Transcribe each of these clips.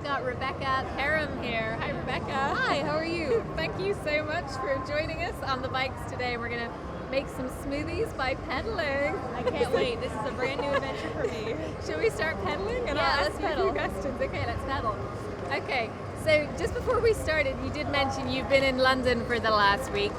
got Rebecca Parham here. Hi, Rebecca. Hi, how are you? Thank you so much for joining us on the bikes today. We're going to make some smoothies by pedaling. I can't wait. This is a brand new adventure for me. Should we start pedaling? And Yeah, I'll let's ask you a pedal. few questions. Okay, let's pedal. Okay, so just before we started, you did mention you've been in London for the last week.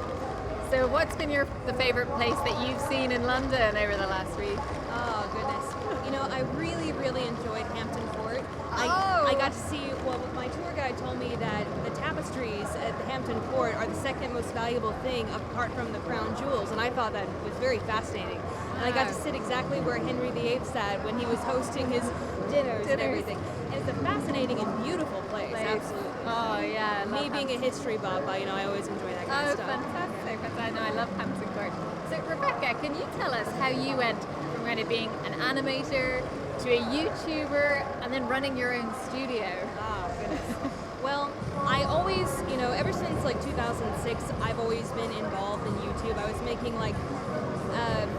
So what's been the favorite place that you've seen in London over the last week? Oh, goodness. You know, I really enjoyed Hampton Court. Oh. I got to see, well, my tour guide told me that the tapestries at the Hampton Court are the second most valuable thing apart from the crown jewels, and I thought that was very fascinating. And I got to sit exactly where Henry VIII sat when he was hosting his dinners and everything. And it's a fascinating and beautiful place. Absolutely. Oh, yeah. I love Me being a history buff, I always enjoy that kind of stuff. Fantastic. I know I love Hampton Court. So, Rebecca, can you tell us how you went from kind of being an animator to a YouTuber and then running your own studio? Oh, goodness. Well, I always, ever since like 2006, I've always been involved in YouTube. I was making like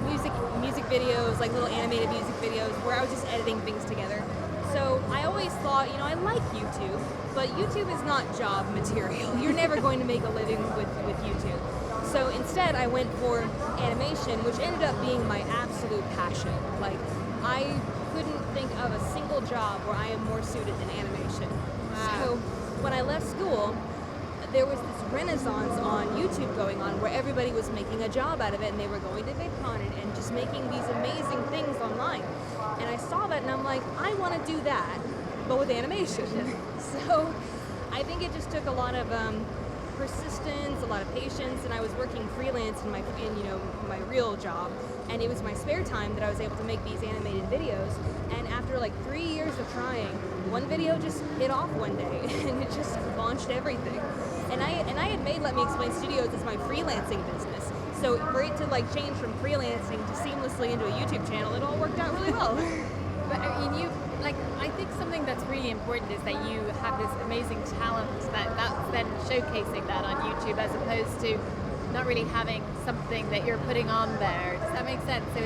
music videos, like little animated music videos where I was just editing things together. So I always thought, I like YouTube, but YouTube is not job material. You're never going to make a living with YouTube. So instead I went for animation, which ended up being my absolute passion. Like, I couldn't think of a single job where I am more suited than animation. Wow. So when I left school, there was this renaissance on YouTube going on where everybody was making a job out of it, and they were going to VidCon and just making these amazing things online. And I saw that and I'm like, I want to do that, but with animation. So I think it just took a lot of persistence, a lot of patience, and I was working freelance in my real job, and it was my spare time that I was able to make these animated videos. And after like 3 years of trying, one video just hit off one day and it just launched everything. And I had made Let Me Explain Studios as my freelancing business. So for it to like change from freelancing to seamlessly into a YouTube channel, it all worked out really well. But I mean, I think something that's really important is that you have this amazing talent that's then showcasing that on YouTube, as opposed to not really having something that you're putting on there. Does that make sense? So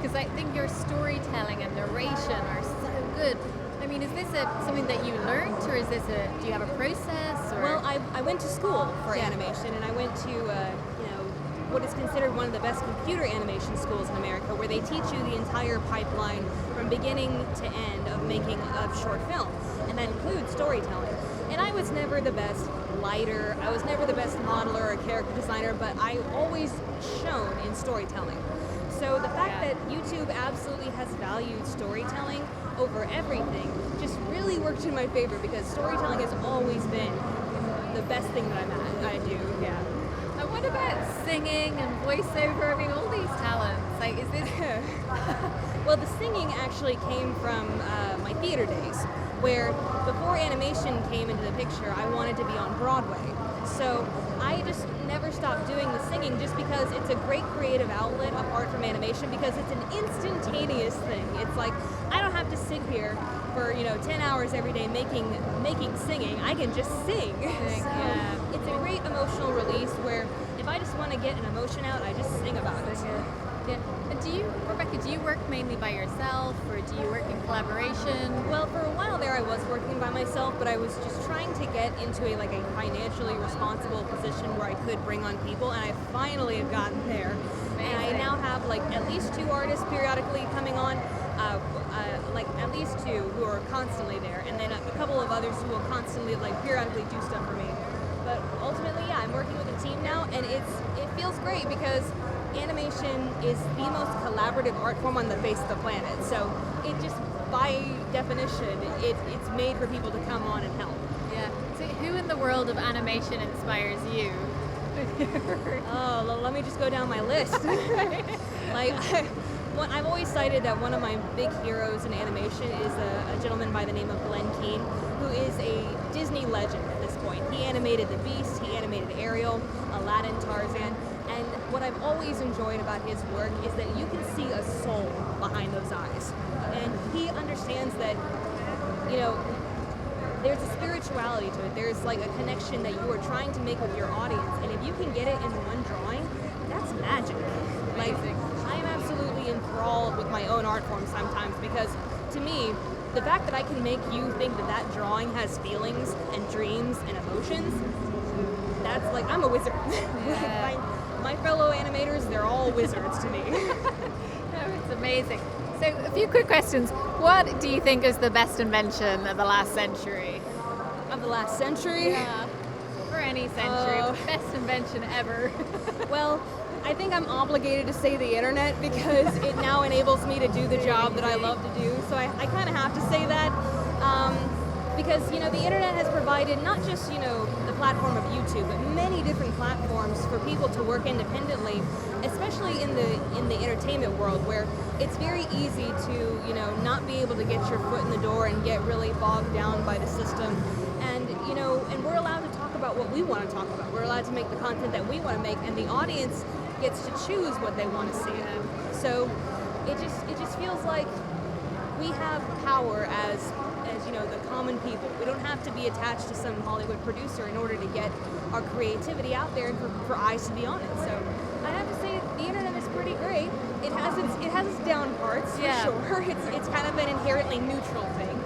because I think your storytelling and narration are so good. I mean, is this something that you learned, or is this do you have a process? Or? Well, I went to school for animation, and I went to what is considered one of the best computer animation schools in America, where they teach you the entire pipeline from beginning to end of making a short film, and that includes storytelling. And I was never the best lighter, I was never the best modeler or character designer, but I always shone in storytelling. So the fact that YouTube absolutely has valued storytelling over everything just really worked in my favor, because storytelling has always been the best thing that I do. Yeah. And what about singing and voiceover? I mean, all these talents. Like, is this? Well, the singing actually came from my theater days, where before animation came into the picture, I wanted to be on Broadway. So I just never stopped doing the singing, just because it's a great creative outlet apart from animation, because it's an instantaneous thing. It's like, I don't have to sit here for 10 hours every day making singing. I can just sing. So it's a great emotional release, where if I just want to get an emotion out, I just sing about it. Yeah. And Rebecca, do you work mainly by yourself, or do you work in collaboration? Well, for a while there I was working by myself, but I was just trying to get into a financially responsible position where I could bring on people, and I finally have gotten there. Amazing. And I now have at least 2 artists periodically coming on, at least 2 who are constantly there, and then a couple of others who will constantly periodically do stuff for me. But ultimately, I'm working with a team now, and it feels great, because animation is the most collaborative art form on the face of the planet. So it just, by definition, it's made for people to come on and help. Yeah. So who in the world of animation inspires you? Oh, let me just go down my list. I've always cited that one of my big heroes in animation is a gentleman by the name of Glenn Keane, who is a Disney legend at this point. He animated The Beast, he animated Ariel, Aladdin, Tarzan, and what I've always enjoyed about his work is that you can see a soul behind those eyes. And he understands that, there's a spirituality to it. There's a connection that you are trying to make with your audience, and if you can get it in one drawing, that's magic. I'm absolutely enthralled with my own art form sometimes, because to me, the fact that I can make you think that that drawing has feelings and dreams and emotions, that's like, I'm a wizard. Yeah. my fellow animators, they're all wizards to me. No, it's amazing. So a few quick questions. What do you think is the best invention of the last century? Of the last century? Yeah. For any century. Oh. Best invention ever. Well, I think I'm obligated to say the internet because it now enables me to do the job that I love to do. So I kind of have to say that because, you know, the internet has provided not just, you know, the platform of YouTube, but many different platforms for people to work independently, especially in the entertainment world where it's very easy to, you know, not be able to get your foot in the door and get really bogged down by the system. And, you know, and we're allowed to talk about what we want to talk about. We're allowed to make the content that we want to make, and the audience gets to choose what they want to see. So it just feels like we have power as you know, the common people. We don't have to be attached to some Hollywood producer in order to get our creativity out there and for eyes to be on it. So I have to say the internet is pretty great. It has its down parts, for sure. It's kind of an inherently neutral thing.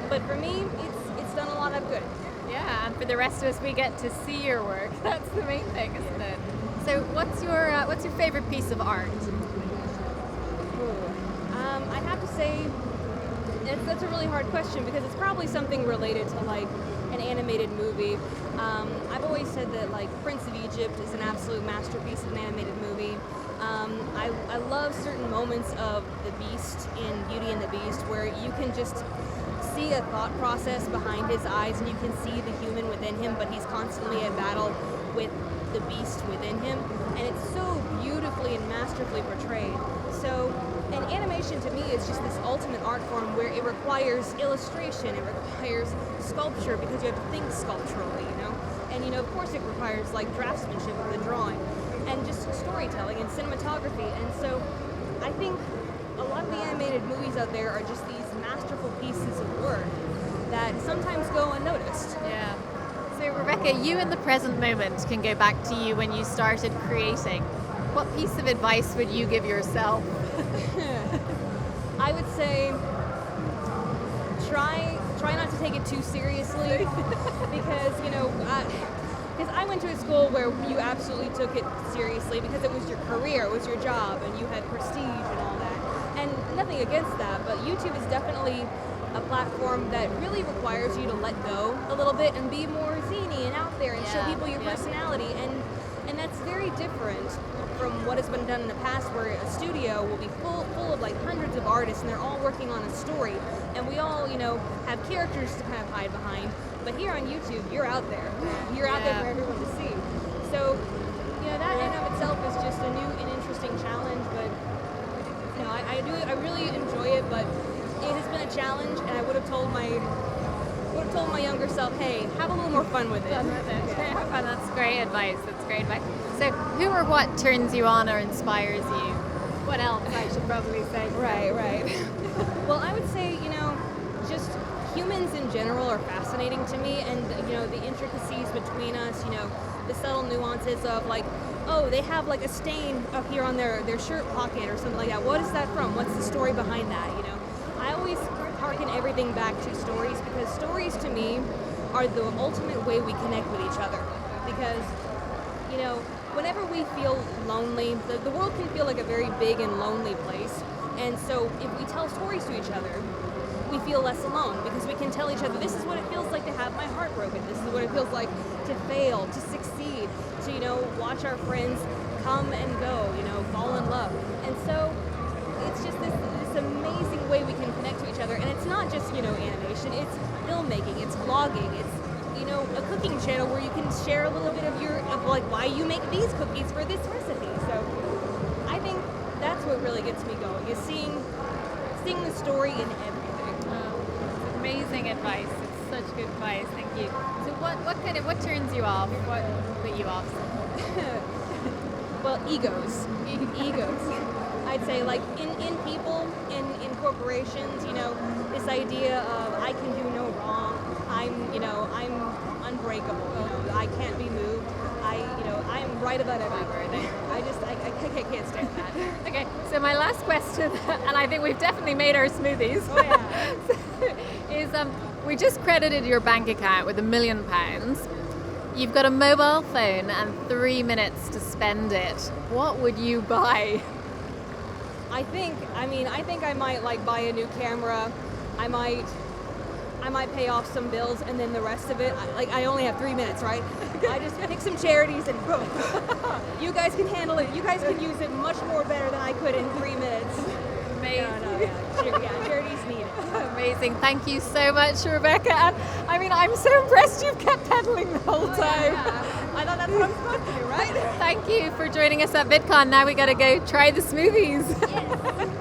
But for me, it's done a lot of good. Yeah, and for the rest of us, we get to see your work. That's the main thing, isn't it? So what's your favorite piece of art? I'd have to say that's a really hard question because it's probably something related to like an animated movie. I've always said that like Prince of Egypt is an absolute masterpiece of an animated movie. I love certain moments of the Beast in Beauty and the Beast where you can just see a thought process behind his eyes and you can see the human within him, but he's constantly at battle with the beast within him, and it's so beautifully and masterfully portrayed. So, and animation to me is just this ultimate art form where it requires illustration, it requires sculpture because you have to think sculpturally, you know? And you know, of course it requires like draftsmanship of the drawing and just storytelling and cinematography. And so I think a lot of the animated movies out there are just these masterful pieces of work that sometimes go unnoticed. Yeah. So Rebecca, you in the present moment can go back to you when you started creating. What piece of advice would you give yourself? I would say try not to take it too seriously because, you know, because I went to a school where you absolutely took it seriously because it was your career, it was your job, and you had prestige and all that. And nothing against that, but YouTube is definitely a platform that really requires you to let go a little bit and be more zany and out there and show people your personality. And that's very different from what has been done in the past where a studio will be full of like hundreds of artists and they're all working on a story and we all, you know, have characters to kind of hide behind. But here on YouTube, you're out there. You're out there for everyone to see. So, you know, that in and of itself is just a new and interesting challenge, but you know, I really enjoy it, but it has been a challenge, and I would have told my younger self, hey, have a little more fun with it. Have fun. That's great advice. That's great advice. So, who or what turns you on or inspires you? What else? I should probably say. Right. Well, I would say, you know, just humans in general are fascinating to me, and you know, the intricacies between us. You know, the subtle nuances of like, oh, they have like a stain up here on their shirt pocket or something like that. What is that from? What's the story behind that? You know, I always harken everything back to stories because stories to me are the ultimate way we connect with each other. Because, you know, whenever we feel lonely, the world can feel like a very big and lonely place. And so if we tell stories to each other, we feel less alone because we can tell each other, this is what it feels like to have my heart broken. This is what it feels like to fail, to succeed, to, you know, watch our friends come and go, you know, fall in love. And so it's just this amazing way we can connect to each other. And it's not just, you know, animation, it's filmmaking, it's vlogging, it's, you know, a cooking channel where you can share a little bit of like why you make these cookies for this recipe. So I think that's what really gets me going, is seeing the story in everything. Amazing advice. It's such good advice. Thank you. So what turns you off? What put you off? Well, egos. I'd say like in people, in corporations, you know, this idea of I can do no wrong. I'm unbreakable. You know, I can't be moved. I'm right about everything. I can't stand that. Okay, so my last question, and I think we've definitely made our smoothies. Oh yeah. is we just credited your bank account with £1 million. You've got a mobile phone and 3 minutes to spend it. What would you buy? I think I might like buy a new camera. I might pay off some bills, and then the rest of it, I only have 3 minutes, right? I just pick some charities and boom. You guys can handle it. You guys can use it much more better than I could in 3 minutes. Amazing. Charities need it. Amazing. Thank you so much, Rebecca. And I'm so impressed you've kept pedaling the whole time. Yeah. I thought that's what I'm supposed to do, right? Thank you for joining us at VidCon. Now we got to go try the smoothies. Yes.